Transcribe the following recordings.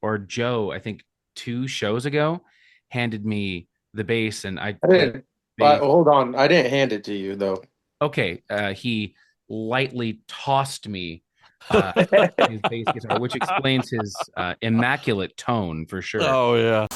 or Joe, I think 2 shows ago, handed me the bass and I I played didn't. bass. Hold on. I didn't hand it to you though. Okay, he lightly tossed me his bass guitar, which explains his immaculate tone for sure. Oh yeah.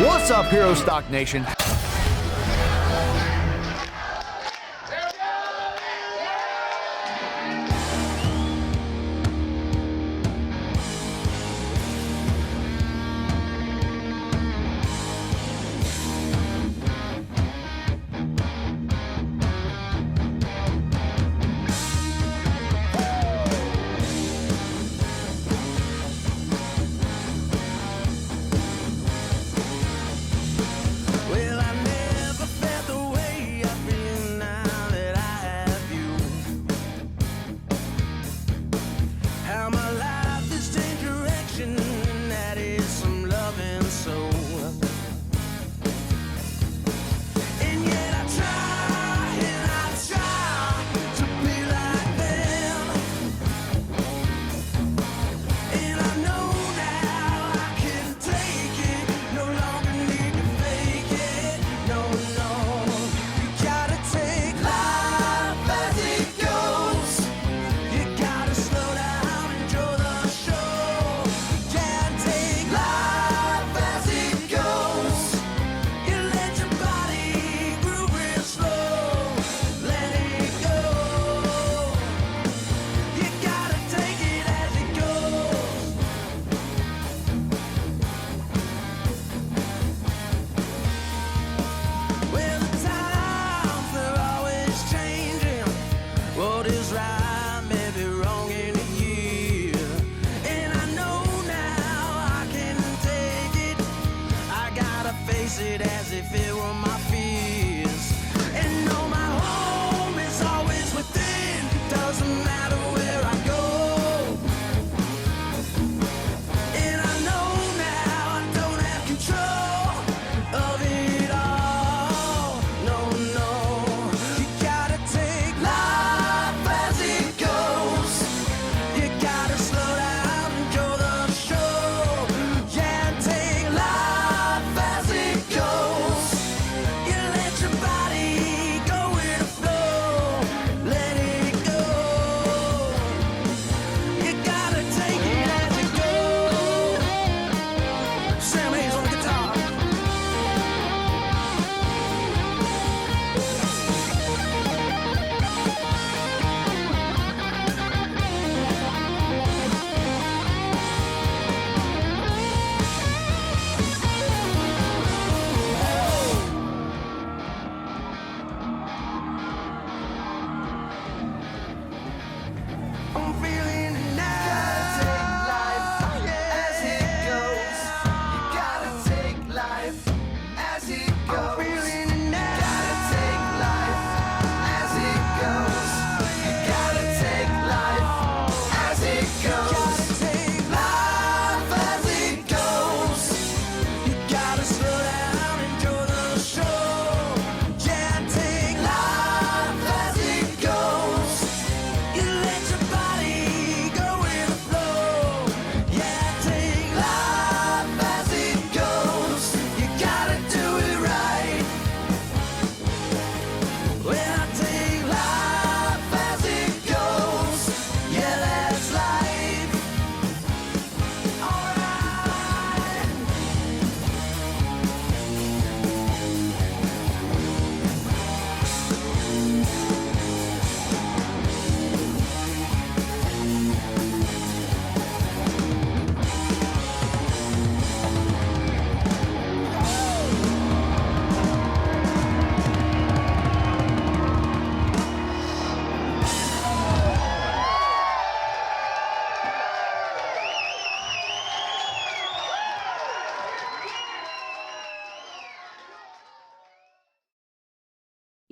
What's up, Herostock Nation? Well,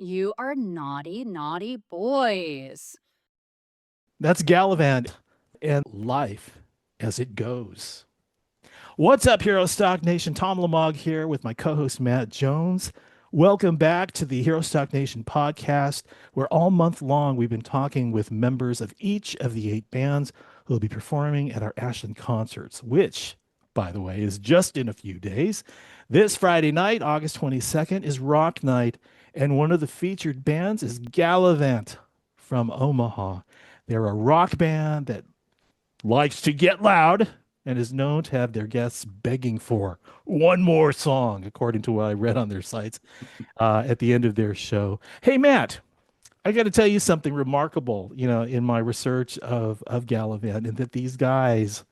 You are naughty, naughty boys. That's Gallivant and life as it goes. What's up, Herostock Nation? Tom Lamog here with my co-host Matt Jones. Welcome back to the Herostock Nation podcast, where all month long we've been talking with members of each of the 8 bands who will be performing at our Ashland concerts, which, by the way, is just in a few days. This Friday night, August 22nd, is Rock Night, and one of the featured bands is Gallivant from Omaha. They're a rock band that likes to get loud and is known to have their guests begging for one more song, according to what I read on their sites at the end of their show. Hey, Matt, I got to tell you something remarkable, in my research of Gallivant, and that these guys,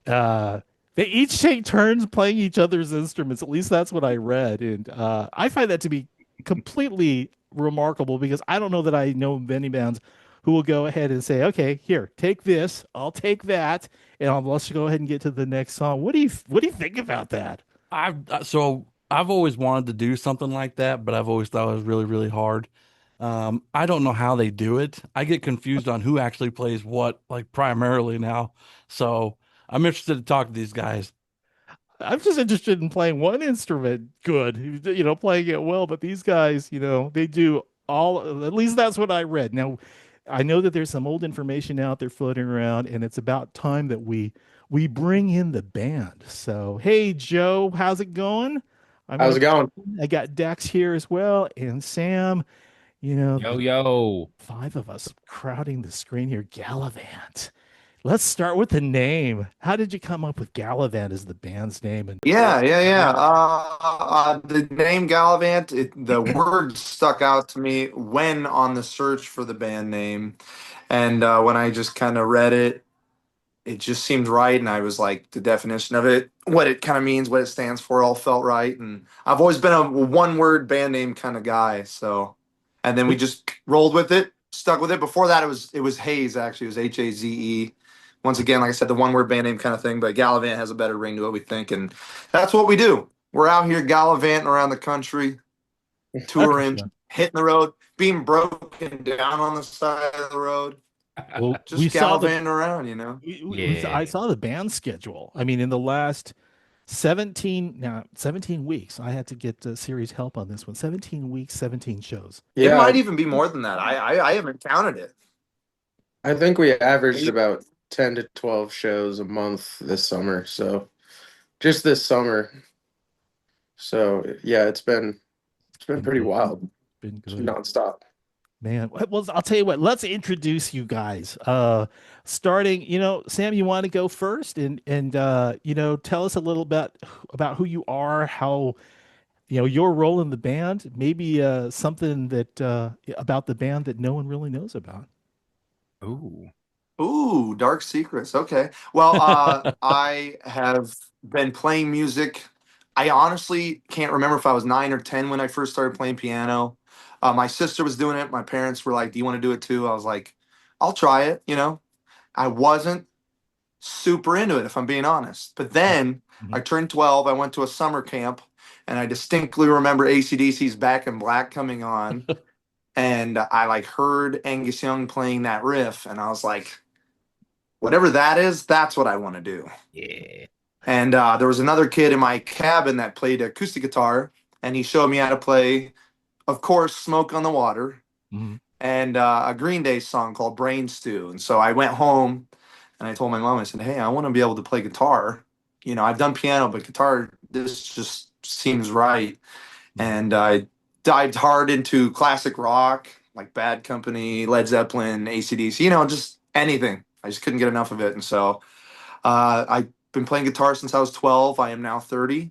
they each take turns playing each other's instruments. At least that's what I read. And I find that to be completely remarkable because I don't know that I know many bands who will go ahead and say, okay, here, take this, I'll take that, and let's go ahead and get to the next song. What do you think about that? I've always wanted to do something like that, but I've always thought it was really, really hard. I don't know how they do it. I get confused on who actually plays what, like primarily now. So I'm interested to talk to these guys. I'm just interested in playing one instrument good, playing it well. But these guys, they do all, at least that's what I read. Now, I know that there's some old information out there floating around, and it's about time that we bring in the band. So, hey, Joe, how's it going? How's it going? I got Dex here as well, and Sam. Yo. 5 of us crowding the screen here. Gallivant. Let's start with the name. How did you come up with Gallivant as the band's name? And Yeah. The name Gallivant, the word stuck out to me when on the search for the band name. And when I just kind of read it, it just seemed right. And I was like, the definition of it, what it kind of means, what it stands for, all felt right. And I've always been a one-word band name kind of guy. So, and then we just rolled with it, stuck with it. Before that, it was Haze, actually. It was Haze. Once again, like I said, the one-word band name kind of thing, but Gallivant has a better ring to it, we think, and that's what we do. We're out here gallivanting around the country, touring, hitting the road, being broken down on the side of the road, well, just gallivanting around, I saw the band schedule. I mean, in the last 17 weeks, I had to get Siri's help on this one. 17 weeks, 17 shows. Yeah, it might even be more than that. I haven't counted it. I think we averaged about 10 to 12 shows a month this summer. So just this summer. So yeah, it's been pretty wild. Been good. Nonstop. Man, well, I'll tell you what, let's introduce you guys. Starting, Sam, you want to go first and tell us a little bit about who you are, how, your role in the band, maybe something that about the band that no one really knows about. Ooh, dark secrets. Okay. Well, I have been playing music. I honestly can't remember if I was 9 or 10 when I first started playing piano. My sister was doing it. My parents were like, "Do you want to do it too?" I was like, "I'll try it." I wasn't super into it, if I'm being honest. But then I turned 12. I went to a summer camp, and I distinctly remember AC/DC's Back in Black coming on. And I heard Angus Young playing that riff, and I was like, whatever that is, that's what I want to do. Yeah. And there was another kid in my cabin that played acoustic guitar, and he showed me how to play, of course, Smoke on the Water, and a Green Day song called Brain Stew. And so I went home, and I told my mom, I said, hey, I want to be able to play guitar. I've done piano, but guitar, this just seems right. And I dived hard into classic rock, like Bad Company, Led Zeppelin, AC/DC, just anything. I just couldn't get enough of it. And so I've been playing guitar since I was 12. I am now 30.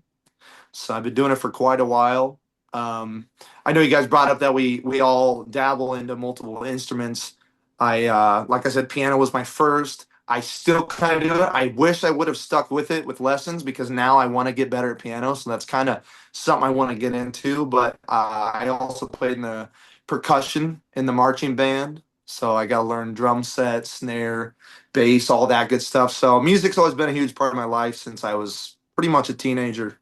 So I've been doing it for quite a while. I know you guys brought up that we all dabble into multiple instruments. Like I said, piano was my first. I still kind of do it. I wish I would have stuck with it with lessons because now I want to get better at piano. So that's kind of something I want to get into. But I also played in the percussion in the marching band. So I got to learn drum set, snare, bass, all that good stuff. So music's always been a huge part of my life since I was pretty much a teenager.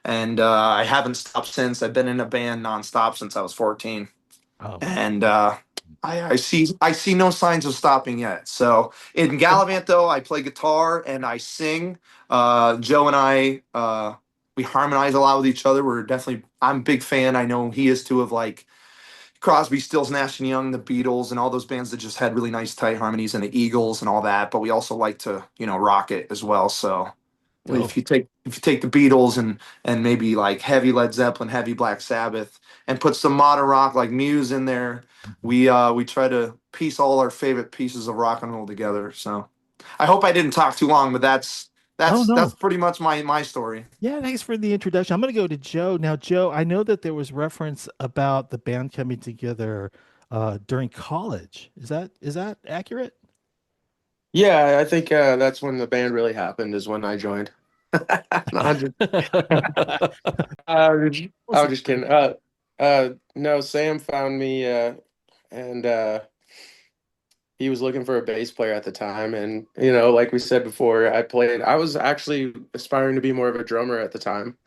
And I haven't stopped since. I've been in a band nonstop since I was 14. Oh, and I see no signs of stopping yet. So in Gallivant though, I play guitar and I sing. Joe and I we harmonize a lot with each other. I'm a big fan. I know he is too of like Crosby, Stills, Nash and Young, the Beatles, and all those bands that just had really nice tight harmonies, and the Eagles and all that. But we also like to rock it as well. So dope. if you take the Beatles and maybe like heavy Led Zeppelin, heavy Black Sabbath, and put some modern rock like Muse in there, we try to piece all our favorite pieces of rock and roll together. So I hope I didn't talk too long, but that's Oh, no. that's pretty much my story. Yeah, thanks for the introduction. I'm going to go to Joe. Now, Joe, I know that there was reference about the band coming together during college. Is that accurate? Yeah, I think that's when the band really happened. Is when I joined. No, I was just kidding. No, Sam found me, and he was looking for a bass player at the time. And like we said before, I was actually aspiring to be more of a drummer at the time.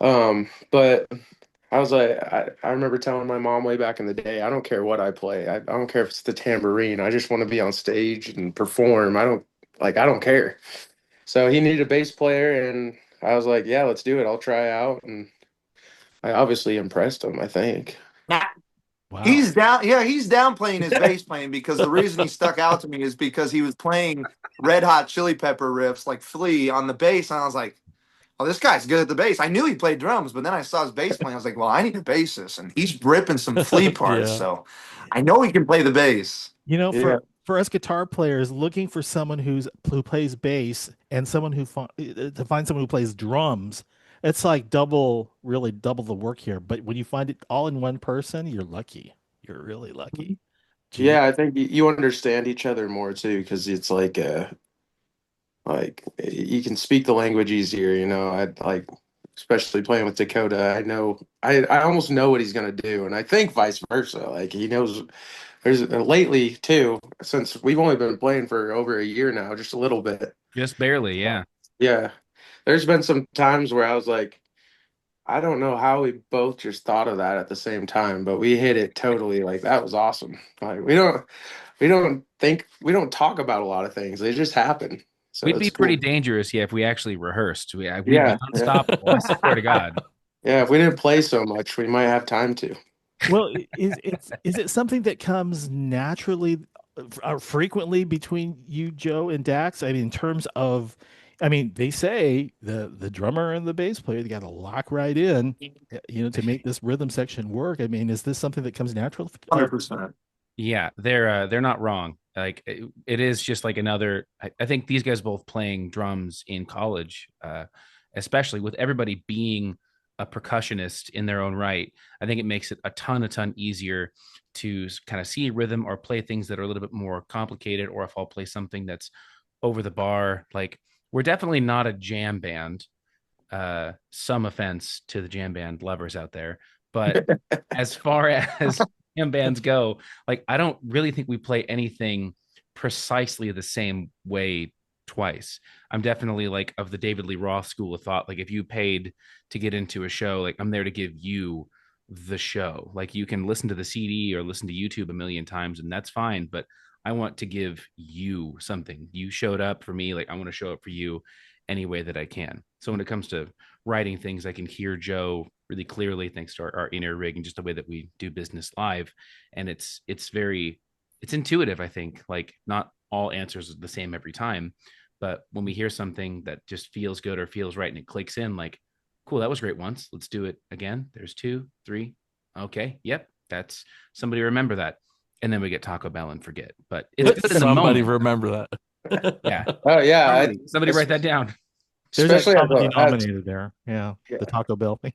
But I was like, I remember telling my mom way back in the day, I don't care what I play. I don't care if it's the tambourine. I just want to be on stage and perform. I don't care. So he needed a bass player, and I was like, yeah, let's do it. I'll try out. And I obviously impressed him, I think. Wow. He's down. Yeah, he's downplaying his bass playing because the reason he stuck out to me is because he was playing Red Hot Chili Pepper riffs like Flea on the bass, and I was like, "Oh, this guy's good at the bass." I knew he played drums, but then I saw his bass playing. I was like, "Well, I need a bassist," and he's ripping some Flea parts, Yeah. so I know he can play the bass. Yeah. For us guitar players, looking for someone who plays bass and someone to find someone who plays drums, it's like really double the work here. But when you find it all in one person, you're lucky. You're really lucky. Gee. Yeah, I think you understand each other more too, because it's like you can speak the language easier. I like, especially playing with Dakota. I almost know what he's gonna do, and I think vice versa. Like he knows. There's lately too, since we've only been playing for over a year now, just a little bit. Just barely, yeah. Yeah, there's been some times where I was like, I don't know how we both just thought of that at the same time, but we hit it totally. Like that was awesome. Like we don't talk about a lot of things; they just happen. So We'd it's be cool. pretty dangerous, yeah, if we actually rehearsed. We'd be Yeah, unstoppable. I swear to God. yeah. If we didn't play so much, we might have time to. Well, is it something that comes naturally frequently between you, Joe, and Dax? I mean, in terms of, they say the drummer and the bass player, they got to lock right in, to make this rhythm section work. I mean, is this something that comes natural? 100%. Yeah, they're not wrong. Like it is just like another. I think these guys both playing drums in college, especially with everybody being a percussionist in their own right. I think it makes it a ton easier to kind of see rhythm or play things that are a little bit more complicated. Or if I'll play something that's over the bar, like we're definitely not a jam band. Some offense to the jam band lovers out there, but as far as jam bands go, like I don't really think we play anything precisely the same way twice. I'm definitely like of the David Lee Roth school of thought. Like if you paid to get into a show, like I'm there to give you the show. Like you can listen to the CD or listen to YouTube a million times, and that's fine. But I want to give you something. You showed up for me, like I want to show up for you any way that I can. So when it comes to writing things, I can hear Joe really clearly thanks to our inner rig and just the way that we do business live. And it's intuitive, I think. Like not all answers are the same every time, but when we hear something that just feels good or feels right and it clicks in, like, cool, that was great once. Let's do it again. There's 2, 3. Okay. Yep. That's somebody remember that. And then we get Taco Bell and forget. But it's good in the Somebody moment. remember that. Yeah. Oh yeah, Somebody write that down. There's that especially common denominator there. Yeah, Yeah. the Taco Bell thing.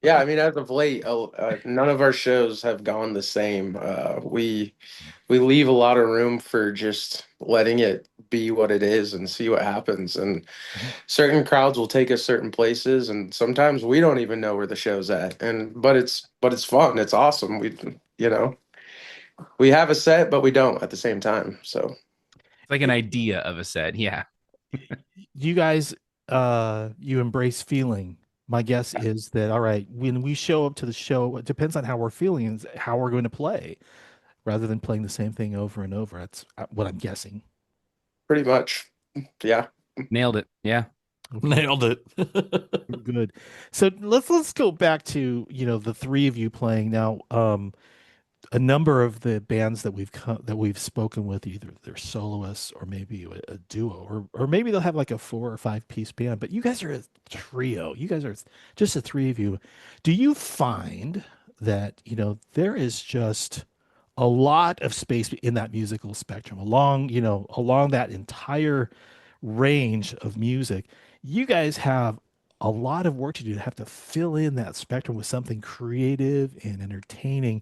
Yeah, I mean, as of late, none of our shows have gone the same. We leave a lot of room for just letting it be what it is and see what happens. And certain crowds will take us certain places, and sometimes we don't even know where the show's at. But it's fun. It's awesome. We have a set, but we don't at the same time. So It's like an idea of a set. Yeah. You guys, you embrace feeling my guess is that, all right, when we show up to the show, it depends on how we're feeling and how we're going to play rather than playing the same thing over and over. That's what I'm guessing. Pretty much. Yeah. Nailed it. Yeah. Okay, Nailed it. good. So let's go back to, the three of you playing now. A number of the bands that we've spoken with, either they're soloists or maybe a duo, or maybe they'll have like a 4 or 5 piece band. But you guys are a trio. You guys are just the three of you. Do you find that there is just a lot of space in that musical spectrum along that entire range of music? You guys have a lot of work to do to have to fill in that spectrum with something creative and entertaining.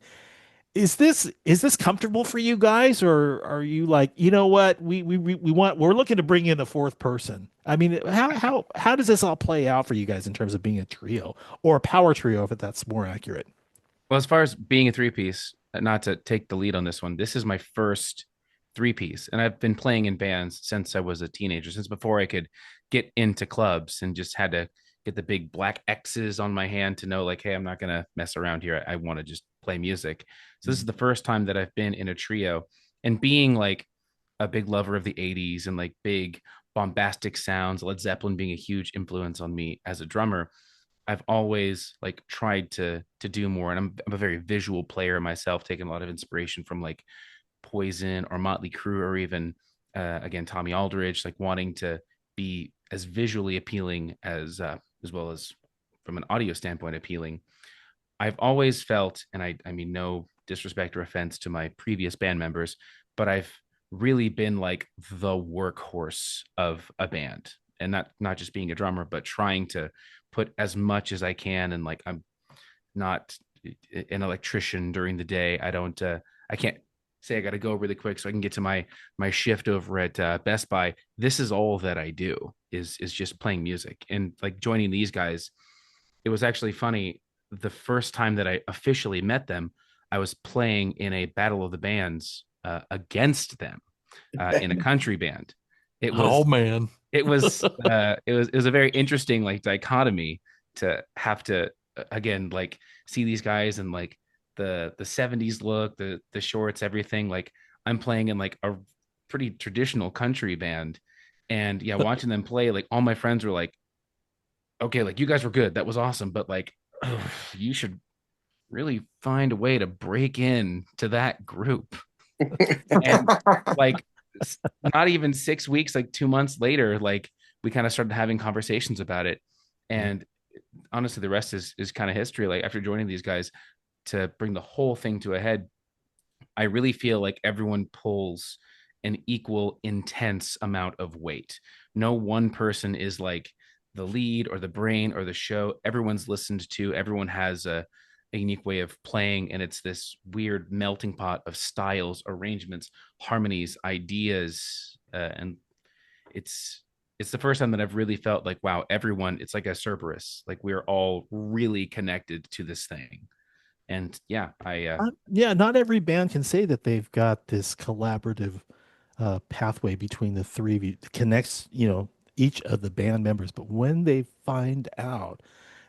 Is this comfortable for you guys, or are you like, what, we're looking to bring in a fourth person? I mean, how does this all play out for you guys in terms of being a trio or a power trio, if that's more accurate? Well, as far as being a three piece, not to take the lead on this one, this is my first three piece. And I've been playing in bands since I was a teenager, since before I could get into clubs, and just had to get the big black X's on my hand to know, like, hey, I'm not going to mess around here. I want to just play music. So this is the first time that I've been in a trio, and being like a big lover of the 80s and like big bombastic sounds, Led Zeppelin being a huge influence on me as a drummer. I've always like tried to do more, and I'm a very visual player myself, taking a lot of inspiration from like Poison or Motley Crue, or even again Tommy Aldridge, like wanting to be as visually appealing as well as from an audio standpoint appealing. I've always felt, and I mean no disrespect or offense to my previous band members, but I've really been like the workhorse of a band, and not just being a drummer, but trying to put as much as I can. And like, I'm not an electrician during the day. I can't say I got to go really quick so I can get to my shift over at Best Buy. This is all that I do is just playing music. And like joining these guys, it was actually funny. The first time that I officially met them, I was playing in a battle of the bands against them in a country band. It was, oh man, it was a very interesting like dichotomy to have to again like see these guys and like the 70s look, the shorts, everything. Like, I'm playing in like a pretty traditional country band, and yeah, watching them play, like all my friends were like, okay, like you guys were good, that was awesome, but like, you should really find a way to break in to that group. And like, not even 6 weeks, like 2 months later, like we kind of started having conversations about it. And honestly, the rest is kind of history. Like, after joining these guys, to bring the whole thing to a head, I really feel like everyone pulls an equal intense amount of weight. No one person is like the lead or the brain or the show. Everyone's listened to, everyone has a unique way of playing, and it's this weird melting pot of styles, arrangements, harmonies, ideas, and it's the first time that I've really felt like, wow, everyone, it's like a Cerberus, like we're all really connected to this thing. And yeah, yeah, not every band can say that they've got this collaborative pathway between the three of you that connects, each of the band members. But when they find out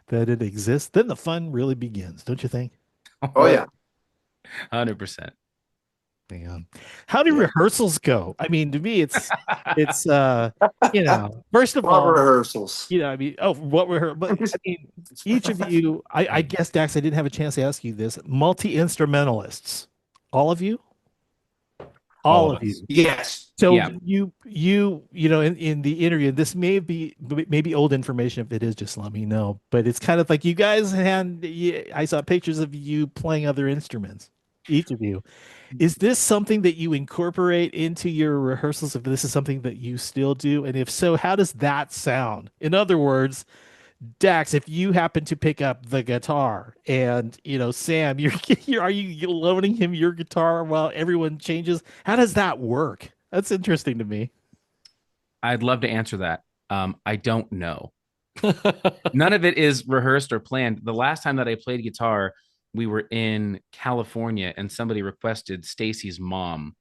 that it exists, then the fun really begins, don't you think? Oh yeah. 100%. Man, how do rehearsals go? I mean, to me, it's first of all, rehearsals. I mean, what were but I mean, each of you, I guess, Dax, I didn't have a chance to ask you this. Multi-instrumentalists, all of you, all of you. Yes. So Yeah. in the interview, this may be old information. If it is, just let me know. But it's kind of like you guys I saw pictures of you playing other instruments, each of you. Is this something that you incorporate into your rehearsals? If this is something that you still do, and if so, how does that sound? In other words, Dax, if you happen to pick up the guitar, and Sam, are you loaning him your guitar while everyone changes? How does that work? That's interesting to me. I'd love to answer that. I don't know. None of it is rehearsed or planned. The last time that I played guitar, we were in California, and somebody requested Stacy's Mom.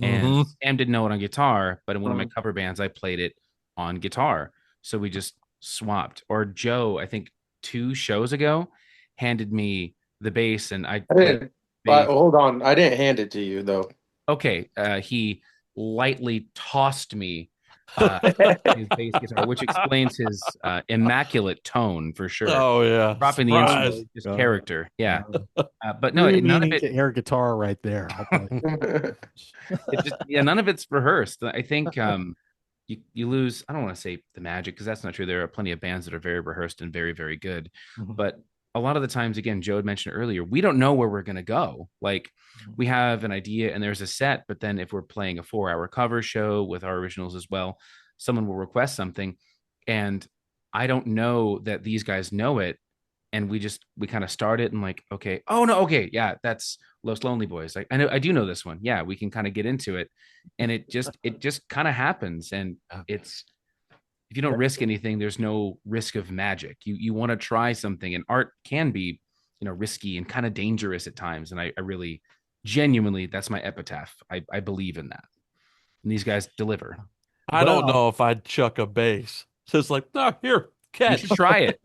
And Sam didn't know it on guitar, but in one of my cover bands, I played it on guitar. So we just swapped. Or Joe, I think 2 shows ago handed me the bass, and I I played didn't. bass. Hold on, I didn't hand it to you though. Okay, he lightly tossed me his bass guitar, which explains his immaculate tone for sure. Oh yeah, Dropping the surprise. instrument, just character. Yeah, but no, Really none of meaning it. to air guitar right there. I'll tell you. It just none of it's rehearsed. I think you lose. I don't want to say the magic because that's not true. There are plenty of bands that are very rehearsed and very very good, but a lot of the times, again, Joe had mentioned earlier, we don't know where we're going to go. Like we have an idea and there's a set, but then if we're playing a 4-hour cover show with our originals as well, someone will request something, and I don't know that these guys know it, and we kind of start it and like, okay, oh no, okay, yeah, that's Los Lonely Boys. Like I do know this one. Yeah, we can kind of get into it, and it just kind of happens, and it's if you don't risk anything, there's no risk of magic. You want to try something, and art can be, risky and kind of dangerous at times. And I really, genuinely, that's my epitaph. I believe in that, and these guys deliver. I don't know if I'd chuck a bass. So it's like, no, here, You catch. should try it.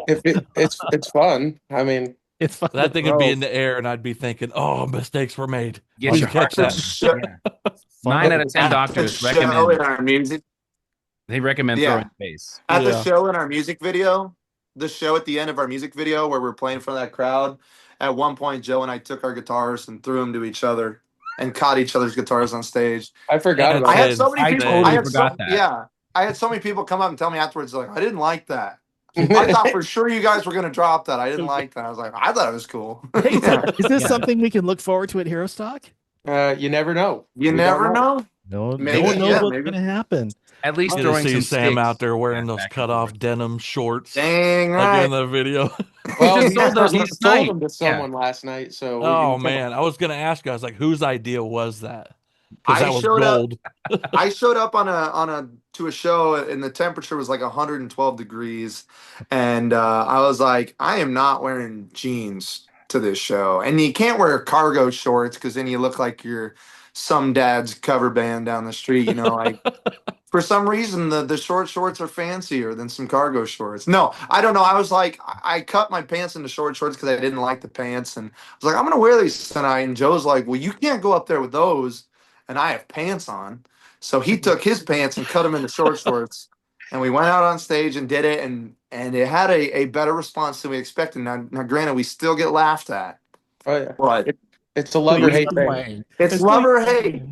It's fun. I mean, It's fun. That thing would be in the air, and I'd be thinking, "Oh, mistakes were made." Get your catch heart that. Yeah. 9 out of 10 doctors recommend. In our music, They recommend Yeah. throwing bass. at the Yeah. show in our music video, the show at the end of our music video where we're playing for that crowd. At one point, Joe and I took our guitars and threw them to each other and caught each other's guitars on stage. I forgot And about I that. had so many I people. totally I had forgot that. Yeah, I had so many people come up and tell me afterwards, like, I didn't like that. I thought for sure you guys were going to drop that. I didn't like that. I was like, I thought it was cool. Hey, Yeah. is this Yeah. something we can look forward to at Herostock? You never know. You We never don't know. No, Maybe, no one knows yeah, what's maybe. going to happen. At least Get to throwing see some Sam sticks. out there wearing Yeah, those back and cut off forth. denim shorts, Dang like right. in the video. Well, just sold those he last sold night. them to someone last night. So Oh man, I was gonna ask you. I was like, whose idea was that? Because I that was showed up- gold. I showed up to a show and the temperature was like 112 degrees, and I was like, I am not wearing jeans to this show, and you can't wear cargo shorts because then you look like you're some dad's cover band down the street. Like for some reason the short shorts are fancier than some cargo shorts. No, I don't know. I was like, I cut my pants into short shorts because I didn't like the pants, and I was like, I'm gonna wear these tonight. And Joe's like, well, you can't go up there with those, and I have pants on. So he took his pants and cut them into short shorts, and we went out on stage and did it, and it had a better response than we expected. Now, granted, we still get laughed at, Oh yeah, but it's a love or hate thing. it's love or hate.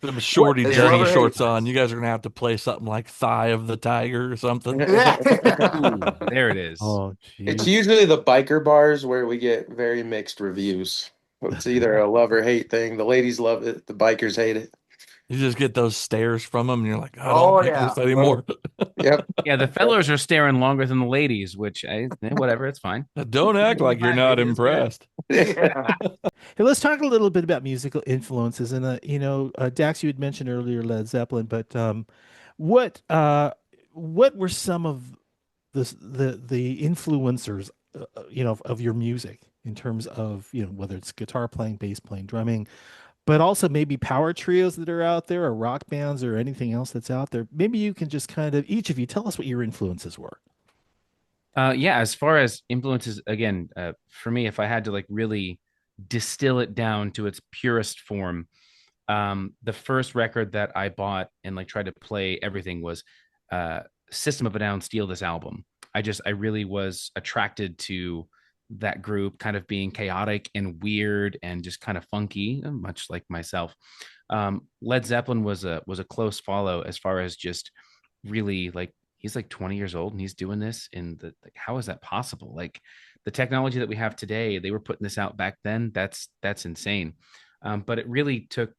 Them shorty It's dirty rubber shorts hate. on. You guys are gonna have to play something like "Thigh of the Tiger" or something. Yeah. Ooh, there it is. Oh, It's geez. usually the biker bars where we get very mixed reviews. It's either a love or hate thing. The ladies love it, the bikers hate it. You just get those stares from them, and you're like, "I Oh, don't like yeah. this anymore." Yep. Yeah, the fellows are staring longer than the ladies, which whatever, it's fine. Don't act like you're not It is good. impressed. Yeah. Hey, let's talk a little bit about musical influences. And Dax, you had mentioned earlier Led Zeppelin, but what were some of the influencers, of your music in terms of whether it's guitar playing, bass playing, drumming, but also maybe power trios that are out there, or rock bands, or anything else that's out there? Maybe you can just kind of each of you tell us what your influences were. Yeah, as far as influences, again, for me, if I had to like really distill it down to its purest form, the first record that I bought and like tried to play everything was System of a Down, Steal This Album. I really was attracted to that group kind of being chaotic and weird and just kind of funky, much like myself. Led Zeppelin was a close follow as far as just really like he's like 20 years old and he's doing this in the like, how is that possible? Like the technology that we have today, they were putting this out back then. That's insane. But it really took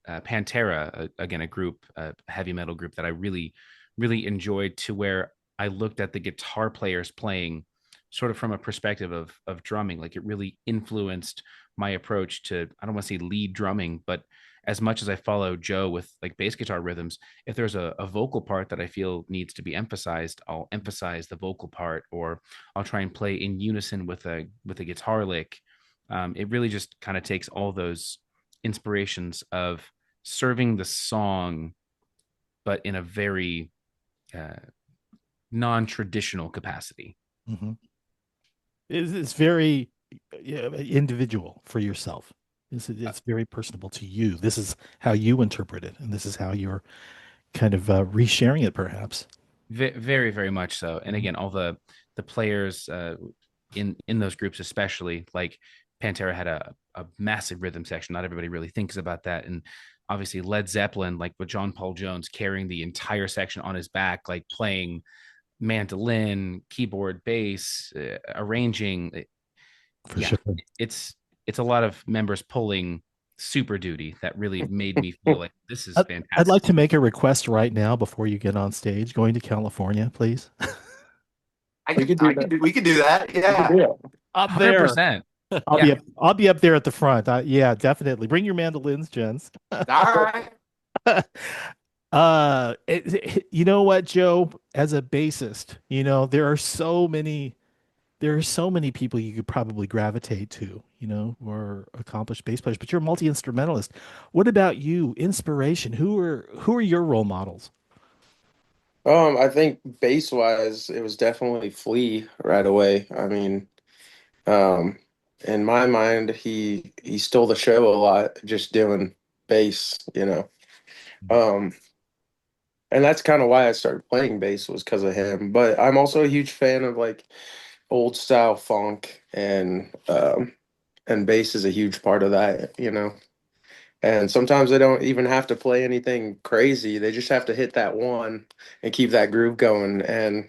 Pantera, again, a group, a heavy metal group that I really, really enjoyed, to where I looked at the guitar players playing sort of from a perspective of drumming. Like it really influenced my approach to, I don't want to say lead drumming, but as much as I follow Joe with like bass guitar rhythms, if there's a vocal part that I feel needs to be emphasized, I'll emphasize the vocal part, or I'll try and play in unison with a guitar lick. It really just kind of takes all those inspirations of serving the song, but in a very non-traditional capacity. Mm-hmm. It's very individual for yourself. It's very personable to you. This is how you interpret it, and this is how you're kind of resharing it, perhaps. Very, very much so. And again, all the players in those groups, especially like Pantera, had a massive rhythm section. Not everybody really thinks about that. And obviously Led Zeppelin, like with John Paul Jones carrying the entire section on his back, like playing mandolin, keyboard, bass, arranging. For Yeah, sure. it's a lot of members pulling super duty that really made me feel like this is fantastic. I'd like to make a request right now before you get on stage. Going to California, please. We could do that. Yeah. Up there. 100%. I'll be up there at the front. Yeah, definitely. Bring your mandolins, gents. All right. You know what, Joe? As a bassist, there are so many people you could probably gravitate to, or accomplished bass players, but you're a multi-instrumentalist. What about you? Inspiration. Who are your role models? I think bass wise, it was definitely Flea right away. I mean, um, in my mind, he stole the show a lot just doing bass. Um, and that's kind of why I started playing bass was because of him. But I'm also a huge fan of like old style funk and bass is a huge part of that. And sometimes they don't even have to play anything crazy. They just have to hit that one and keep that groove going. And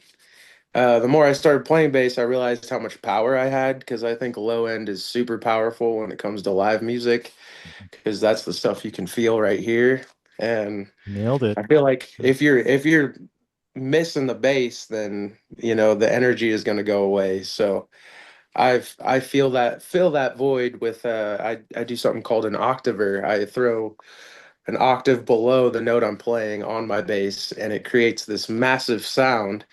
the more I started playing bass, I realized how much power I had because I think low end is super powerful when it comes to live music because that's the stuff you can feel right here. And Nailed it. I feel like if you're missing the bass, then the energy is going to go away. So I fill that void with I do something called an octaver. I throw an octave below the note I'm playing on my bass, and it creates this massive sound.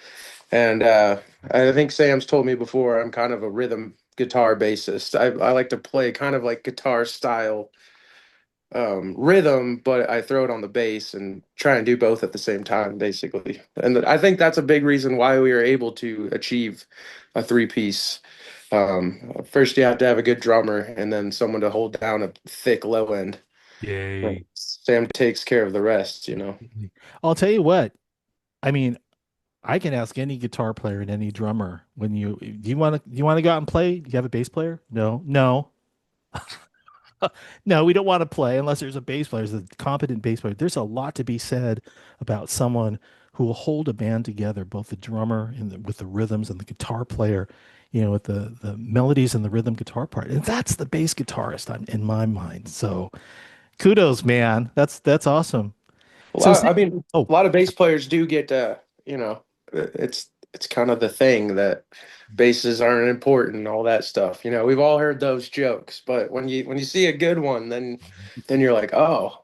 And I think Sam's told me before I'm kind of a rhythm guitar bassist. I like to play kind of like guitar style rhythm, but I throw it on the bass and try and do both at the same time, basically. And I think that's a big reason why we were able to achieve a three-piece. First, you have to have a good drummer and then someone to hold down a thick low end. Yay. Sam takes care of the rest. I'll tell you what. I mean, I can ask any guitar player and any drummer do you want to go out and play? Do you have a bass player? No. No, we don't want to play unless there's a bass player, there's a competent bass player. There's a lot to be said about someone who will hold a band together, both the drummer and with the rhythms and the guitar player, with the melodies and the rhythm guitar part. And that's the bass guitarist in my mind. So kudos, man. That's awesome. I mean, a lot of bass players do get, it's kind of the thing that basses aren't important and all that stuff. We've all heard those jokes, but when you see a good one, then you're like, oh,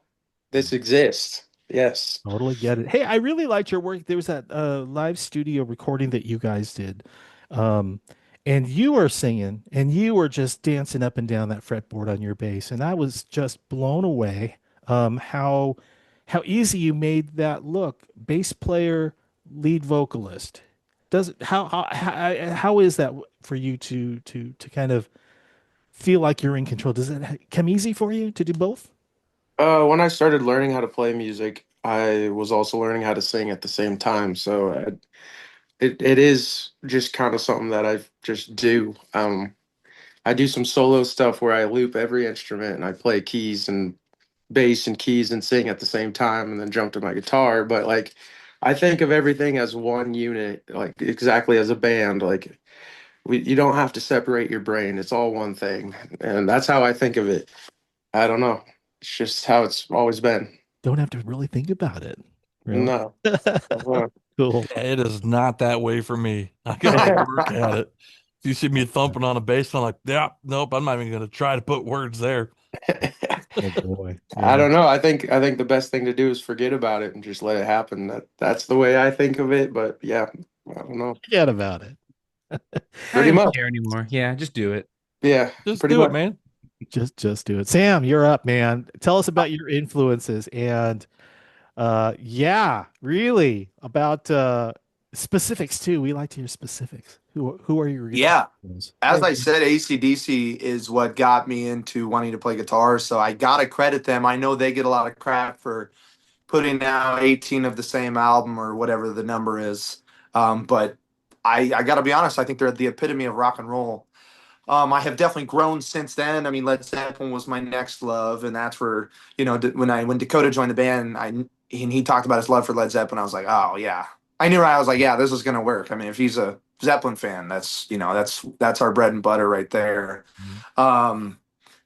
this exists. Yes. Totally get it. Hey, I really liked your work. There was that live studio recording that you guys did. And you were singing and you were just dancing up and down that fretboard on your bass. And I was just blown away how easy you made that look. Bass player, lead vocalist. How is that for you to kind of feel like you're in control? Does it come easy for you to do both? When I started learning how to play music, I was also learning how to sing at the same time. So it is just kind of something that I just do. I do some solo stuff where I loop every instrument and I play keys and bass and keys and sing at the same time and then jump to my guitar. But like, I think of everything as one unit, like exactly as a band. Like you don't have to separate your brain. It's all one thing. And that's how I think of it. I don't know. It's just how it's always been. Don't have to really think about it. Really? No. Cool. It is not that way for me. I gotta work at it. If you see me thumping on a bass, I'm like, yeah, nope, I'm not even gonna try to put words there. Oh boy. I don't know. I think the best thing to do is forget about it and just let it happen. That's the way I think of it. But yeah, I don't know. Forget about it. I don't care anymore. Yeah, just do it. Yeah, just do it, man. Just do it. Sam, you're up, man. Tell us about your influences and Yeah, really. About specifics too. We like to hear specifics. Who are your guitar Yeah. heroes? As I said, AC/DC is what got me into wanting to play guitar. So I got to credit them. I know they get a lot of crap for putting out 18 of the same album or whatever the number is. But I got to be honest, I think they're the epitome of rock and roll. I have definitely grown since then. I mean, Led Zeppelin was my next love, and that's where when Dakota joined the band, and he talked about his love for Led Zeppelin. I was like, oh yeah, I knew. I was like, yeah, this is gonna work. I mean, if he's a Zeppelin fan, that's our bread and butter right there. Mhm.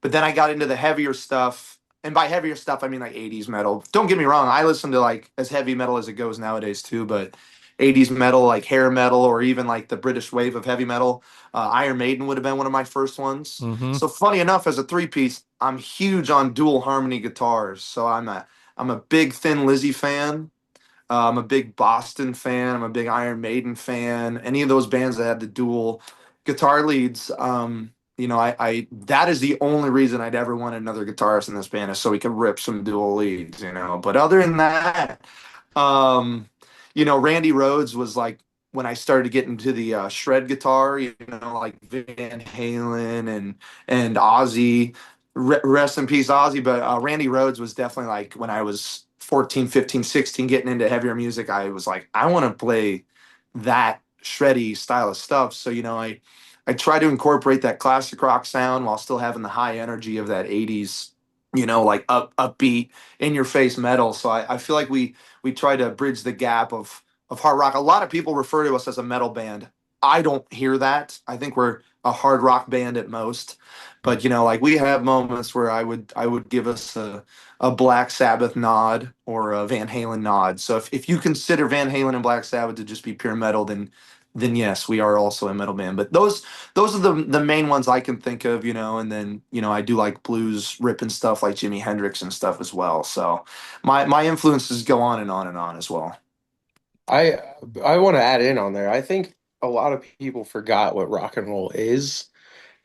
But then I got into the heavier stuff, and by heavier stuff, I mean like 80s metal. Don't get me wrong, I listen to like as heavy metal as it goes nowadays too, but 80s metal, like hair metal, or even like the British wave of heavy metal. Iron Maiden would have been one of my first ones. Mm-hmm. So funny enough, as a three piece, I'm huge on dual harmony guitars. So I'm a big Thin Lizzy fan. I'm a big Boston fan. I'm a big Iron Maiden fan. Any of those bands that had the dual guitar leads, I that is the only reason I'd ever want another guitarist in this band is so we could rip some dual leads, you know. But other than that, um, Randy Rhoads was like when I started getting into the shred guitar, like Van Halen and Ozzy. Rest in peace, Ozzy. But Randy Rhoads was definitely like when I was 14, 15, 16, getting into heavier music. I was like, I want to play that shreddy style of stuff. So, I try to incorporate that classic rock sound while still having the high energy of that 80s, like upbeat, in your face metal. So I feel like we try to bridge the gap of hard rock. A lot of people refer to us as a metal band. I don't hear that. I think we're a hard rock band at most. But like we have moments where I would give us a Black Sabbath nod or a Van Halen nod. So if you consider Van Halen and Black Sabbath to just be pure metal, then yes, we are also a metal band. But those are the main ones I can think of, and then I do like blues ripping stuff like Jimi Hendrix and stuff as well. So my influences go on and on and on as well. I I want to add in on there. I think a lot of people forgot what rock and roll is,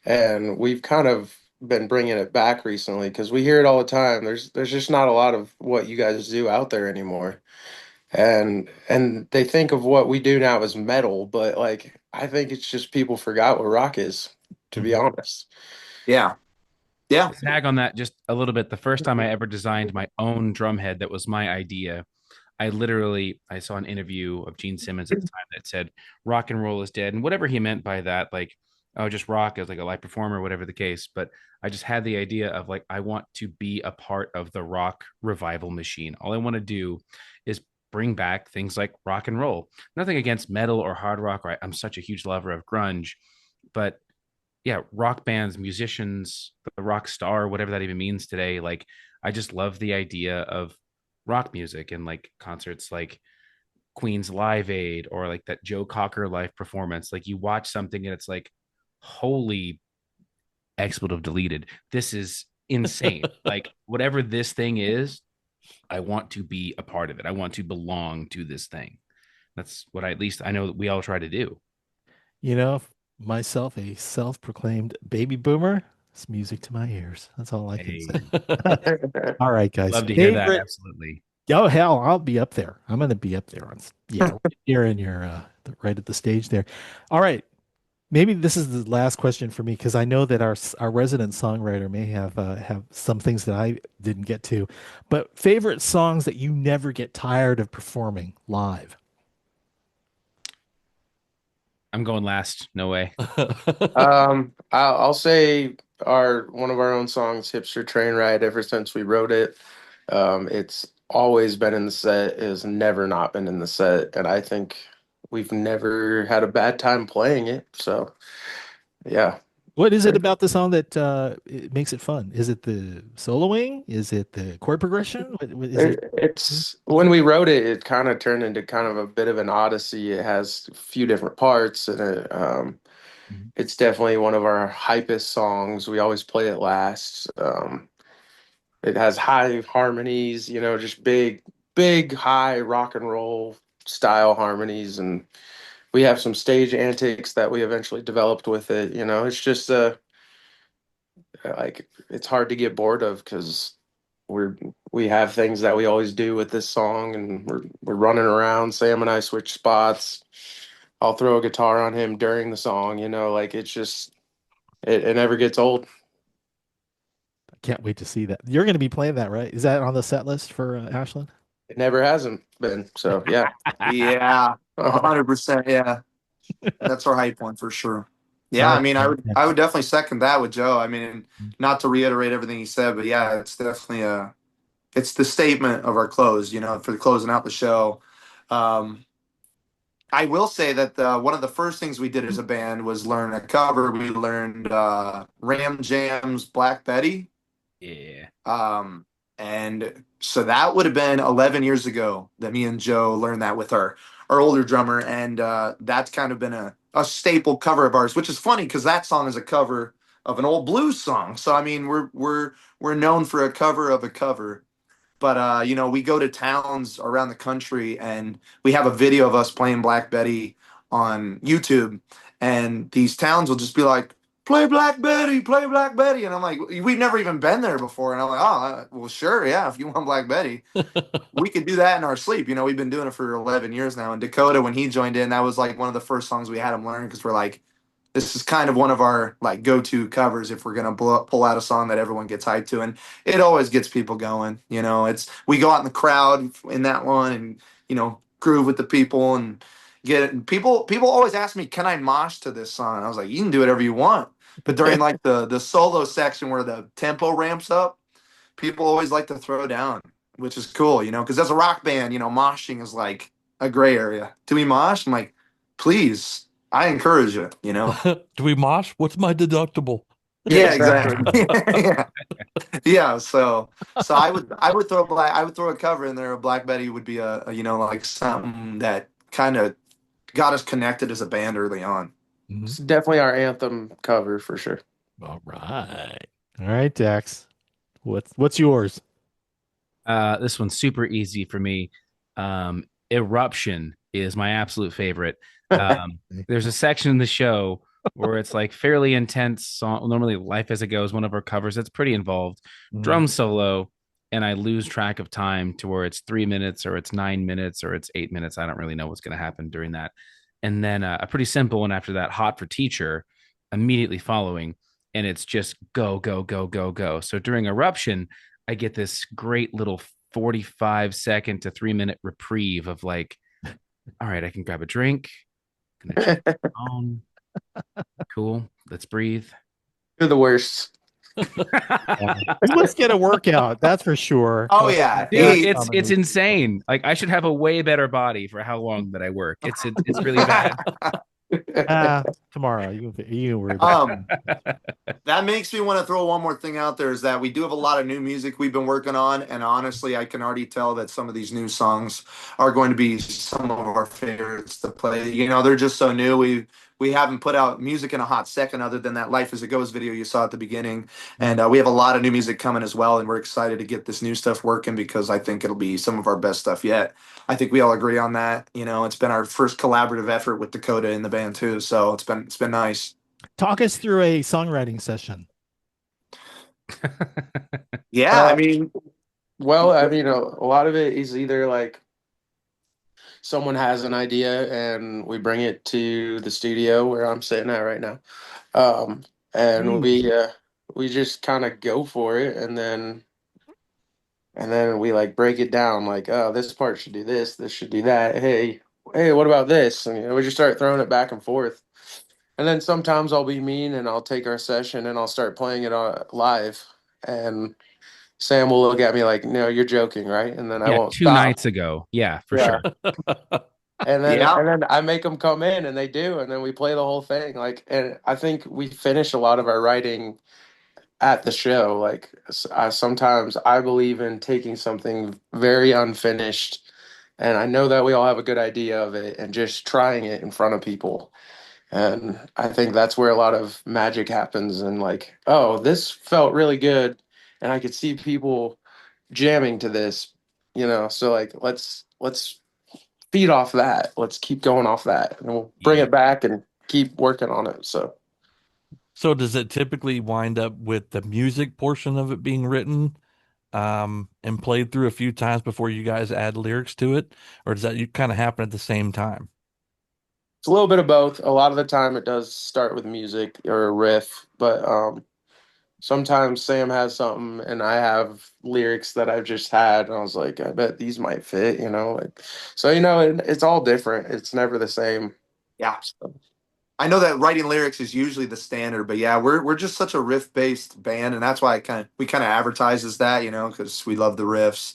and we've kind of been bringing it back recently because we hear it all the time. There's just not a lot of what you guys do out there anymore, and they think of what we do now as metal, but like I think it's just people forgot what rock is, to be Mhm. honest. Yeah. Yeah. To tag on that just a little bit, the first time I ever designed my own drum head that was my idea, I saw an interview of Gene Simmons at the time that said rock and roll is dead. And whatever he meant by that, like, oh, just rock as like a live performer, whatever the case. But I just had the idea of like, I want to be a part of the rock revival machine. All I want to do is bring back things like rock and roll. Nothing against metal or hard rock. Right? I'm such a huge lover of grunge, but yeah, rock bands, musicians, the rock star, whatever that even means today. Like, I just love the idea of rock music and like concerts like Queen's Live Aid or like that Joe Cocker live performance. Like, you watch something and it's like, holy expletive deleted. This is insane. Like, whatever this thing is, I want to be a part of it. I want to belong to this thing. That's what at least I know that we all try to do. You know, myself, a self-proclaimed baby boomer, it's music to my ears. That's all I can Hey, say. All right, guys. love to hear that. Favorite. Absolutely. Oh hell, I'll be up there. I'm gonna be up there on right here in your right at the stage there. All right. Maybe this is the last question for me because I know that our resident songwriter may have some things that I didn't get to. But favorite songs that you never get tired of performing live? I'm going last. No way. I'll say our one of our own songs, "Hipster Train Ride." Ever since we wrote it, it's always been in the set. It has never not been in the set, and I think we've never had a bad time playing it. So yeah. What is it about the song that it makes it fun? Is it the soloing? Is it the chord progression? What is it? It's when we wrote it, it kind of turned into kind of a bit of an odyssey. It has a few different parts, and Mhm. it's definitely one of our hypest songs. We always play it last. It has high harmonies, just big, high rock and roll style harmonies, and we have some stage antics that we eventually developed with it. It's just like it's hard to get bored of because we have things that we always do with this song, and we're running around. Sam and I switch spots. I'll throw a guitar on him during the song, like it's just it never gets old. I can't wait to see that. You're going to be playing that, right? Is that on the set list for Ashland? It never hasn't been. So yeah. Yeah, 100%. Yeah, that's our hype one for sure. Yeah, I mean, I would definitely second that with Joe. I mean, not to reiterate everything he said, but yeah, it's definitely it's the statement of our close, for closing out the show. Um, I will say that one of the first things we did as a band was learn a cover. We learned Ram Jam's Black Betty. Yeah. And so that would have been 11 years ago that me and Joe learned that with our older drummer. And that's kind of been a staple cover of ours, which is funny because that song is a cover of an old blues song. So, I mean, we're known for a cover of a cover. But we go to towns around the country and we have a video of us playing Black Betty on YouTube, and these towns will just be like, play Black Betty, play Black Betty. And I'm like, we've never even been there before. And I'm like, oh, well, sure, yeah, if you want Black Betty, we could do that in our sleep. We've been doing it for 11 years now. And Dakota, when he joined in, that was like one of the first songs we had him learn because we're like, this is kind of one of our like go-to covers if we're gonna pull out a song that everyone gets hyped to, and it always gets people going. It's we go out in the crowd in that one, and groove with the people and get it. And people always ask me, "Can I mosh to this song?" And I was like, "You can do whatever you want." But during like the solo section where the tempo ramps up, people always like to throw down, which is cool, because as a rock band, moshing is like a gray area. Do we mosh? I'm like, please. I encourage it. Do we mosh? What's my deductible? Yeah, exactly. Yeah. Yeah. So I would throw a cover in there. Black Betty would be like something that kind of got us connected as a band early on. It's definitely our anthem cover for sure. All right, Dax. What's yours? This one's super easy for me. Eruption is my absolute favorite. There's a section in the show where it's like fairly intense song. Normally, Life as It Goes, one of our covers, that's pretty involved. Drum solo, and I lose track of time to where it's 3 minutes or it's 9 minutes or it's 8 minutes. I don't really know what's going to happen during that. And then a pretty simple one after that, Hot for Teacher, immediately following, and it's just go, go, go, go, go. So during Eruption, I get this great little 45-second to 3-minute reprieve of like, all right, I can grab a drink. Cool. Let's breathe. You're the worst. Let's get a workout. That's for sure. Oh yeah, it's insane. Like I should have a way better body for how long that I work. It's really bad. Tomorrow you worry about that makes me want to throw one more thing out there is that we do have a lot of new music we've been working on, and honestly I can already tell that some of these new songs are going to be some of our favorites to play. They're just so new. We haven't put out music in a hot second other than that Life as It Goes video you saw at the beginning, and we have a lot of new music coming as well, and we're excited to get this new stuff working because I think it'll be some of our best stuff yet. I think we all agree on that. It's been our first collaborative effort with Dakota in the band too, so it's been nice. Talk us through a songwriting session. Yeah, a lot of it is either like someone has an idea and we bring it to the studio where I'm sitting at right now, and we just kind of go for it, and then we like break it down like, oh, this part should do this should do that, hey, what about this? And we just start throwing it back and forth. And then sometimes I'll be mean and I'll take our session and I'll start playing it live. And Sam will look at me like, no, you're joking, right? And then I won't two stop. nights ago. Yeah, for sure. And then I make them come in and they do. And then we play the whole thing. Like, and I think we finish a lot of our writing at the show. Like sometimes I believe in taking something very unfinished. And I know that we all have a good idea of it and just trying it in front of people. And I think that's where a lot of magic happens. And like, oh, this felt really good. And I could see people jamming to this, so like, let's feed off that. Let's keep going off that. And we'll bring it back and keep working on it. So does it typically wind up with the music portion of it being written and played through a few times before you guys add lyrics to it, or does that you kind of happen at the same time? It's a little bit of both. A lot of the time it does start with music or a riff, but sometimes Sam has something and I have lyrics that I've just had, and I was like, I bet these might fit, you know. So it's all different. It's never the same. Yeah. So, I know that writing lyrics is usually the standard, but yeah, we're just such a riff based band, and that's why we kind of advertise as that, because we love the riffs,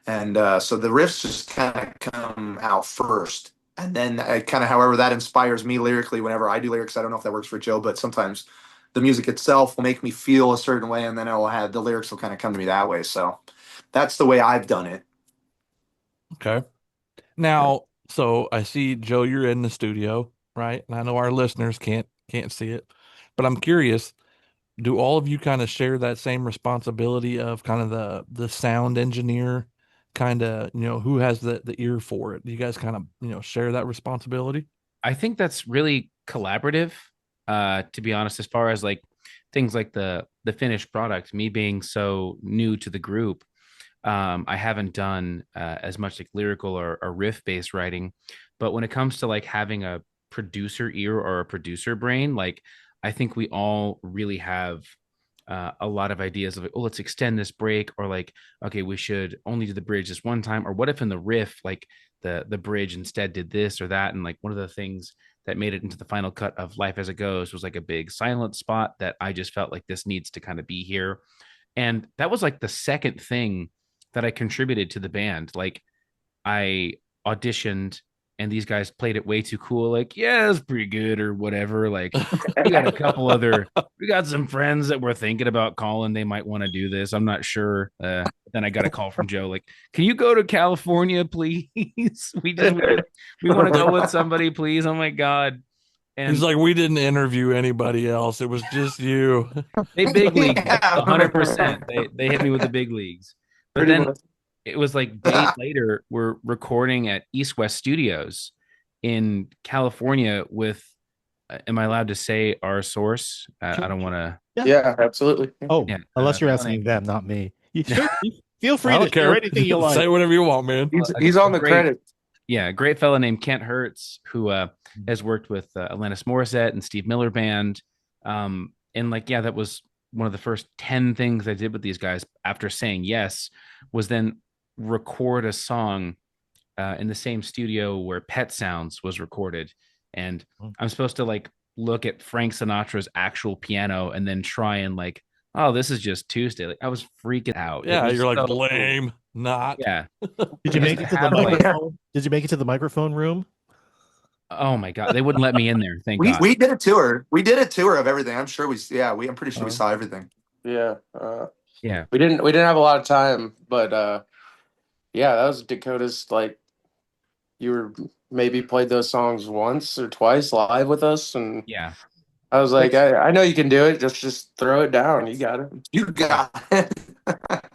and so the riffs just kind of come out first, and then kind of however that inspires me lyrically. Whenever I do lyrics, I don't know if that works for Joe, but sometimes the music itself will make me feel a certain way, and then it will have the lyrics will kind of come to me that way. So that's the way I've done it. Okay. Now, so I see Joe, you're in the studio, right? And I know our listeners can't see it, but I'm curious, do all of you kind of share that same responsibility of kind of the sound engineer, kind of, who has the ear for it? Do you guys kind of, share that responsibility? I think that's really collaborative, to be honest, as far as like things like the finished product, me being so new to the group. I haven't done as much like lyrical or riff based writing, but when it comes to like having a producer ear or a producer brain, like I think we all really have a lot of ideas of like, oh, let's extend this break, or like, okay, we should only do the bridge this one time, or what if in the riff, like the bridge instead did this or that, and like one of the things that made it into the final cut of Life as It Goes was like a big silent spot that I just felt like this needs to kind of be here, and that was like the second thing that I contributed to the band. Like I auditioned and these guys played it way too cool. Like, yeah, it's pretty good or whatever. Like we got a couple other, we got some friends that were thinking about calling. They might want to do this. I'm not sure. Then I got a call from Joe. Like, can you go to California, please? we want to go with somebody, please. Oh my God. And he's like, we didn't interview anybody else. It was just you. they big leagued me Yeah. 100%. They hit me with the big leagues. But pretty then much. it was like days later, we're recording at East West Studios in California with, am I allowed to say our source? I don't want to. Yeah, absolutely. Oh, Yeah, unless you're fellow asking named- them, not me. You sure, feel I free to don't share care. anything you like. Say whatever you want, man. He's on the great- credits. Yeah, a great fellow named Kent Hertz, who has worked with Alanis Morissette and Steve Miller Band. And like, yeah, that was one of the first 10 things I did with these guys after saying yes, was then record a song in the same studio where Pet Sounds was recorded. And I'm supposed to like look at Frank Sinatra's actual piano and then try and like, oh, this is just Tuesday. Like I was freaking out. Yeah, you're like, so lame. cool. Not. Yeah. Did you make it to the have, like- microphone? Did you make it to the microphone room? Oh my God. They wouldn't let me in there. Thank We God. we did a tour. We did a tour of everything. I'm sure I'm pretty sure we saw everything. Yeah. Yeah. We didn't have a lot of time, but yeah, that was Dakota's, like, you were maybe played those songs once or twice live with us, and Yeah. I was like, I know you can do it. Just throw it down. You got it. You got it.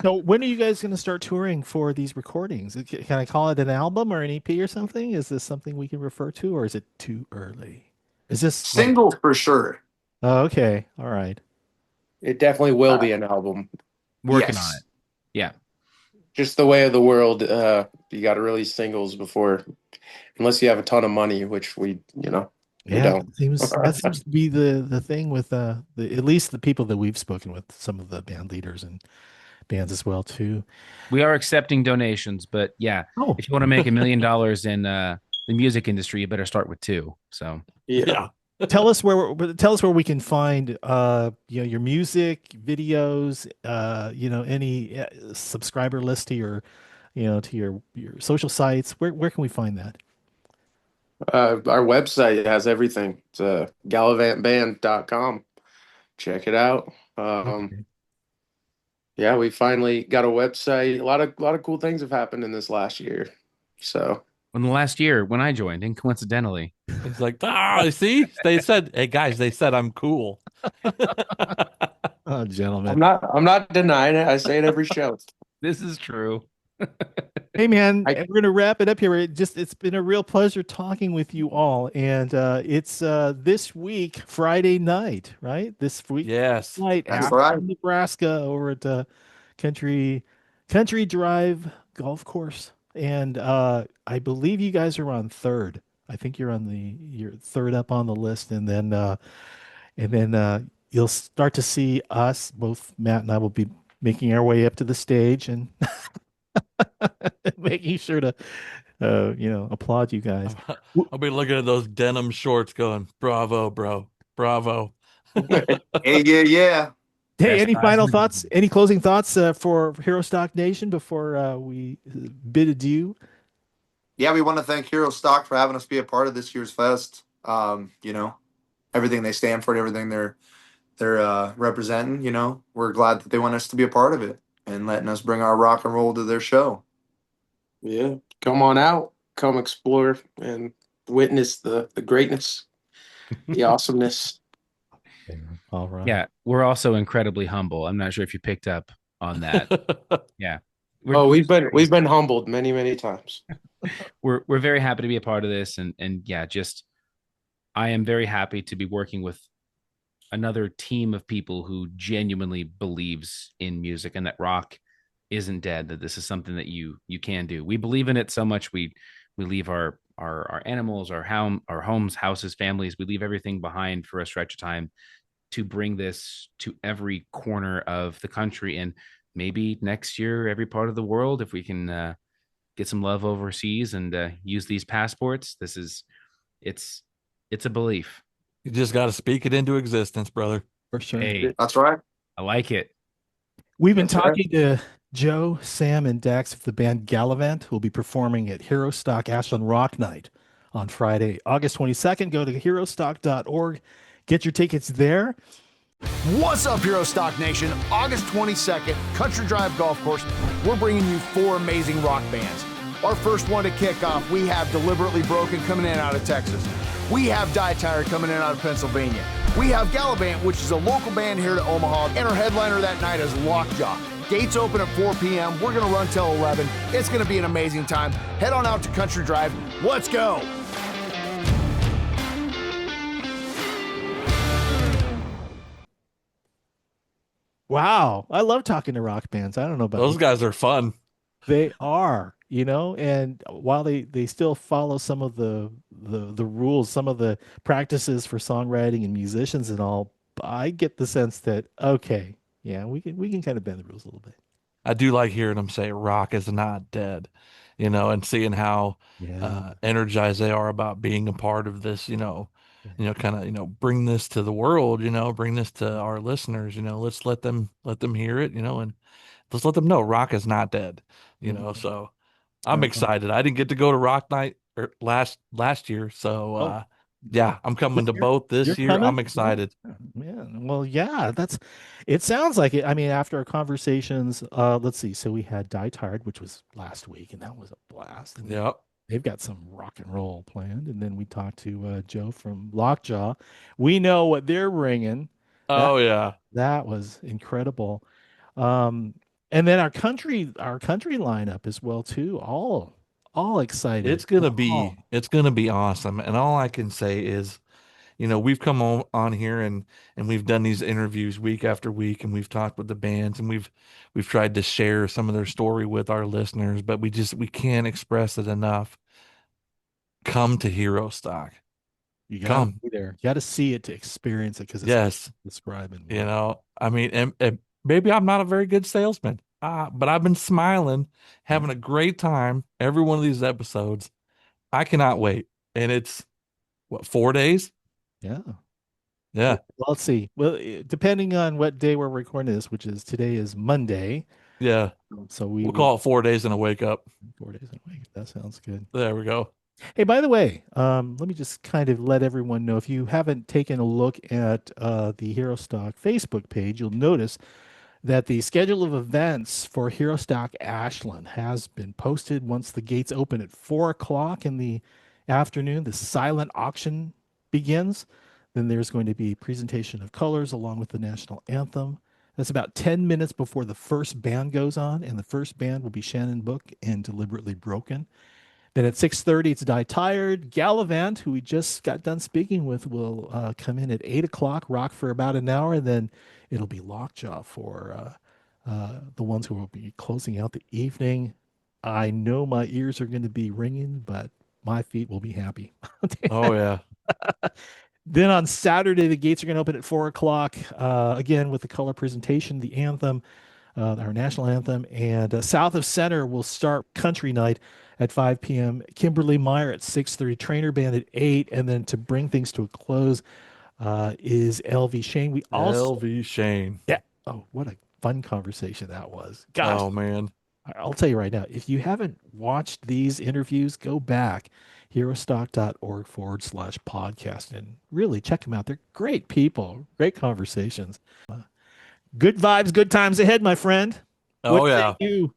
So when are you guys going to start touring for these recordings? Can I call it an album or an EP or something? Is this something we can refer to, or is it too early? Is this Single for sure. Oh, okay. All right. It definitely will be an album. Working Yes. on it. Yeah. Just the way of the world. You got to release singles before, unless you have a ton of money, which we Yeah, don't. that seems to be the thing with at least the people that we've spoken with, some of the band leaders and bands as well too. We are accepting donations, but yeah, Oh, if you want to make $1 million in the music industry, you better start with 2. So Yeah. tell us where we can find your music videos, any subscriber list to your to your social sites. Where can we find that? Our website has everything. It's gallivantband.com. Check it out. Okay. Yeah, we finally got a website. A lot of cool things have happened in this last year. So in the last year when I joined, and coincidentally, He's like, see, they said, hey guys, they said I'm cool. Oh, gentlemen. I'm not denying it. I say it every show. this is true. Hey man, I- we're gonna wrap it up here. It's been a real pleasure talking with you all, and it's this week Friday night, right? This week Yes. night That's out right. in Nebraska over at Country Country Drive Golf Course. And I believe you guys are on third. I think you're third up on the list, and then you'll start to see us, both Matt and I will be making our way up to the stage and making sure to applaud you guys. I'll be looking at those denim shorts going, bravo, bro. Bravo. Yeah. Hey, Best any guys final in the thoughts? game. Any closing thoughts for Hero Stock Nation before we bid adieu? Yeah, we want to thank Hero Stock for having us be a part of this year's fest. Everything they stand for, and everything they're representing. We're glad that they want us to be a part of it and letting us bring our rock and roll to their show. Yeah, come on out, come explore and witness the greatness, the awesomeness. All right. Yeah, we're also incredibly humble. I'm not sure if you picked up on that. Yeah. Oh, we've been humbled many, many times. We're very happy to be a part of this, and yeah, just I am very happy to be working with another team of people who genuinely believes in music and that rock isn't dead, that this is something that you can do. We believe in it so much we leave our animals, our homes, houses, families, we leave everything behind for a stretch of time to bring this to every corner of the country, and maybe next year every part of the world if we can get some love overseas and use these passports. It's it's a belief. You just got to speak it into existence, brother. For sure. Hey, That's right. I like it. We've been That's right. talking to Joe, Sam, and Dax of the band Gallivant, who will be performing at Herostock Ashland Rock Night on Friday, August 22nd. Go to herostock.org. Get your tickets there. What's up, Hero Stock Nation? August 22nd, Country Drive Golf Course. We're bringing you 4 amazing rock bands. Our first one to kick off, we have Deliberately Broken coming in out of Texas. We have Die Tired coming in out of Pennsylvania. We have Gallivant, which is a local band here to Omaha, and our headliner that night is Lockjaw. Gates open at 4 p.m. We're going to run till 11. It's going to be an amazing time. Head on out to Country Drive. Let's go. Wow. I love talking to rock bands. I don't know about Those you. guys are fun. They are, and while they still follow some of the rules, some of the practices for songwriting and musicians and all, I get the sense that okay, yeah, we can kind of bend the rules a little bit. I do like hearing them say rock is not dead, and seeing how Yeah. energized they are about being a part of this, kind of, bring this to the world, bring this to our listeners, let's let them hear it, and let's let them know rock is not dead, so I'm excited. I didn't get to go to Rock Night last year, so Oh, yeah, I'm coming to you're both you're this year. coming? I'm excited. Yeah. Well, yeah, it sounds like it. I mean, after our conversations, let's see. So we had Die Tired, which was last week, and that was a blast. And Yep. they've got some rock and roll planned. And then we talked to Joe from Lockjaw. We know what they're bringing. That Oh yeah. that was incredible. Um, and then our country lineup as well too. All excited. All. It's gonna be awesome. And all I can say is, we've come on here and we've done these interviews week after week, and we've talked with the bands, and we've tried to share some of their story with our listeners, but we can't express it enough. Come to Hero Stock. You gotta Come. be there. You gotta see it to experience it because it's Yes. describing. I mean, and maybe I'm not a very good salesman, but I've been smiling, having a great time every one of these episodes. I cannot wait. And it's what, 4 days? Yeah. Yeah. Well, let's see. Well, depending on what day we're recording this, which is today is Monday. Yeah. So We'll call it 4 days and a wake up. 4 days in a week. That sounds good. There we go. Hey, by the way, let me just kind of let everyone know if you haven't taken a look at the Hero Stock Facebook page, you'll notice that the schedule of events for Hero Stock Ashland has been posted. Once the gates open at 4 o'clock in the afternoon, the silent auction begins. Then there's going to be presentation of colors along with the national anthem. That's about 10 minutes before the first band goes on, and the first band will be Shannon Book and Deliberately Broken. Then at 6:30, it's Die Tired. Gallivant, who we just got done speaking with, will come in at 8 o'clock, rock for about an hour, and then it'll be Lockjaw for the ones who will be closing out the evening. I know my ears are going to be ringing, but my feet will be happy. Oh yeah. Then on Saturday, the gates are going to open at 4 o'clock. Again, with the color presentation, the anthem, our national anthem, and south of center will start country night at 5 p.m. Kimberly Meyer at 6:30, Trainer Band at 8, and then to bring things to a close is LV Shane. We also, LV Shane. yeah. Oh, what a fun conversation that was. Gosh, Oh man. I'll tell you right now, if you haven't watched these interviews, go back, herostock.org/podcast, and really check them out. They're great people, great conversations. Good vibes, good times ahead, my friend. What Oh say yeah. you?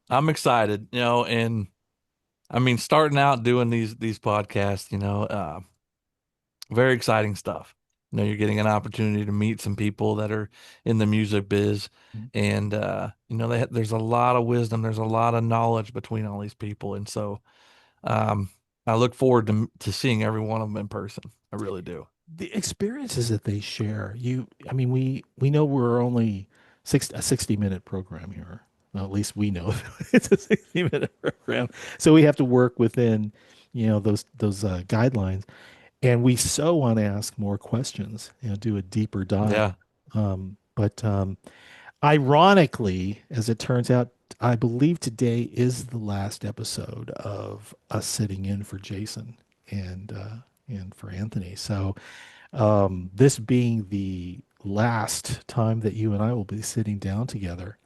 I'm excited, and I mean starting out doing these podcasts, very exciting stuff. You're getting an opportunity to meet some people that are in the music biz, and there's a lot of wisdom, there's a lot of knowledge between all these people, and so um, I look forward to seeing every one of them in person. I really do. The experiences that they share. I mean, we know we're only a 60-minute program here. Well, at least we know it's a 60-minute program, so we have to work within, those guidelines. And we so want to ask more questions, do a deeper dive. Yeah. But ironically, as it turns out, I believe today is the last episode of us sitting in for Jason and for Anthony. So this being the last time that you and I will be sitting down together,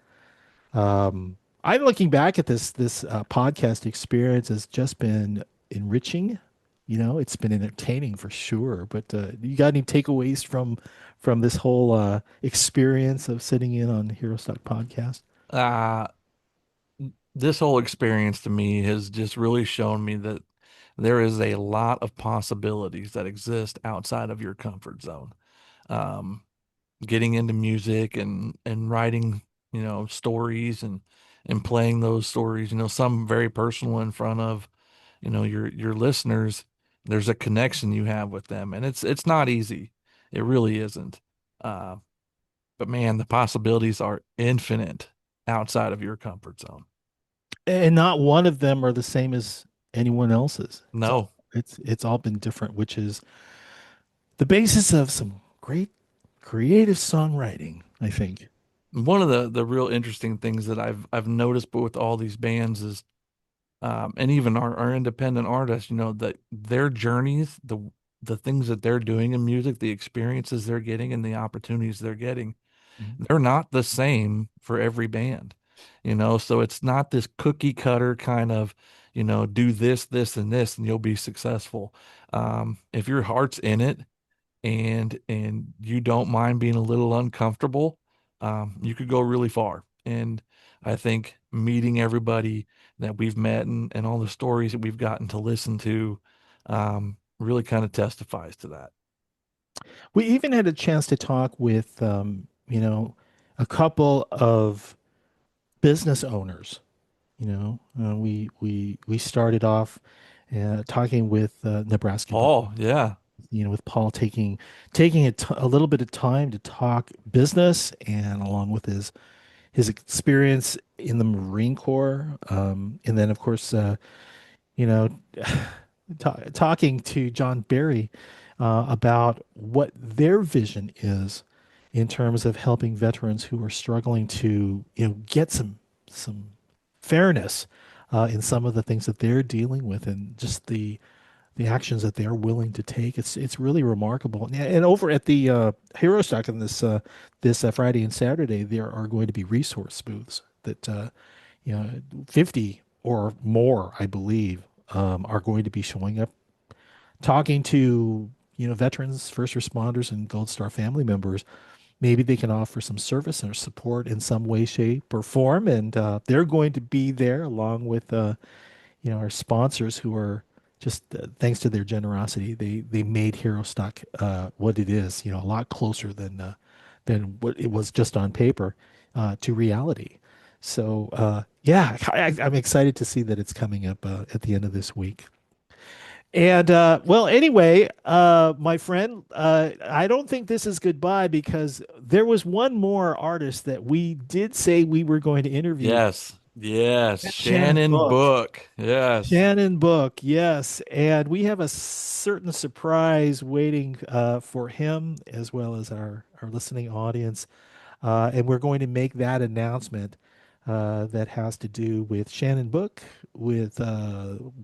I'm looking back at this podcast experience has just been enriching. It's been entertaining for sure. But you got any takeaways from this whole experience of sitting in on Hero Stock podcast? Uh, this whole experience to me has just really shown me that there is a lot of possibilities that exist outside of your comfort zone. Um, Getting into music and writing, stories and playing those stories, some very personal in front of, your listeners. There's a connection you have with them, and it's not easy. It really isn't. Uh, but man, the possibilities are infinite outside of your comfort zone. And not one of them are the same as anyone else's. No. It's all been different, which is the basis of some great creative songwriting, I think. One of the real interesting things that I've noticed, but with all these bands is, and even our independent artists, that their journeys, the things that they're doing in music, the experiences they're getting, and the opportunities they're getting, they're not the same for every band. So it's not this cookie cutter kind of, do this, this, and this, and you'll be successful. If your heart's in it and you don't mind being a little uncomfortable, you could go really far. And I think meeting everybody that we've met and all the stories that we've gotten to listen to, really kind of testifies to that. We even had a chance to talk with, a couple of business owners. We started off talking with Nebraska. Oh, yeah. With Paul taking a little bit of time to talk business, and along with his experience in the Marine Corps, and then of course, you know, talking to John Barry about what their vision is in terms of helping veterans who are struggling to get some fairness in some of the things that they're dealing with, and just the actions that they're willing to take. It's really remarkable. And over at the Herostock on this Friday and Saturday, there are going to be resource booths that 50 or more, I believe, are going to be showing up, talking to veterans, first responders, and Gold Star family members. Maybe they can offer some service or support in some way, shape, or form, and they're going to be there along with our sponsors who are just thanks to their generosity, they made Herostock what it is, a lot closer than what it was just on paper to reality. So yeah, I'm excited to see that it's coming up at the end of this week. And well, anyway, my friend, I don't think this is goodbye because there was one more artist that we did say we were going to interview. Yes. Yes. Shannon Shannon Book. Book. Yes. Shannon Book, yes. And we have a certain surprise waiting for him as well as our listening audience. And we're going to make that announcement that has to do with Shannon Book, with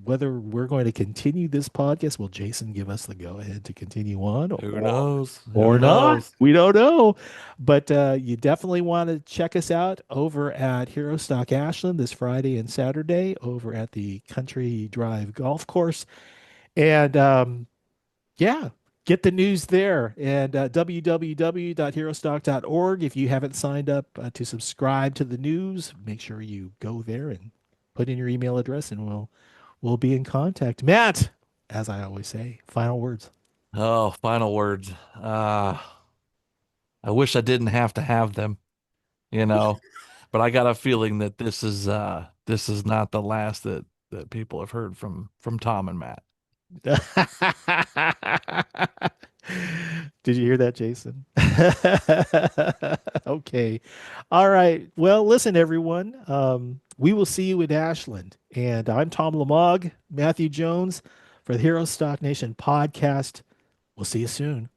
whether we're going to continue this podcast. Will Jason give us the go ahead to continue on? Who knows? Or Who not. knows? We don't know. But you definitely want to check us out over at Herostock Ashland this Friday and Saturday over at the Country Drive Golf Course. And yeah, get the news there. And www.herostock.org. If you haven't signed up to subscribe to the news, make sure you go there and put in your email address and we'll be in contact. Matt, as I always say, final words. Oh, final words. I wish I didn't have them, but I got a feeling that this is not the last that people have heard from Tom and Matt. Did you hear that, Jason? Okay. All right. Well, listen, everyone. We will see you in Ashland. And I'm Tom Lamog, Matthew Jones for the Hero Stock Nation podcast. We'll see you soon.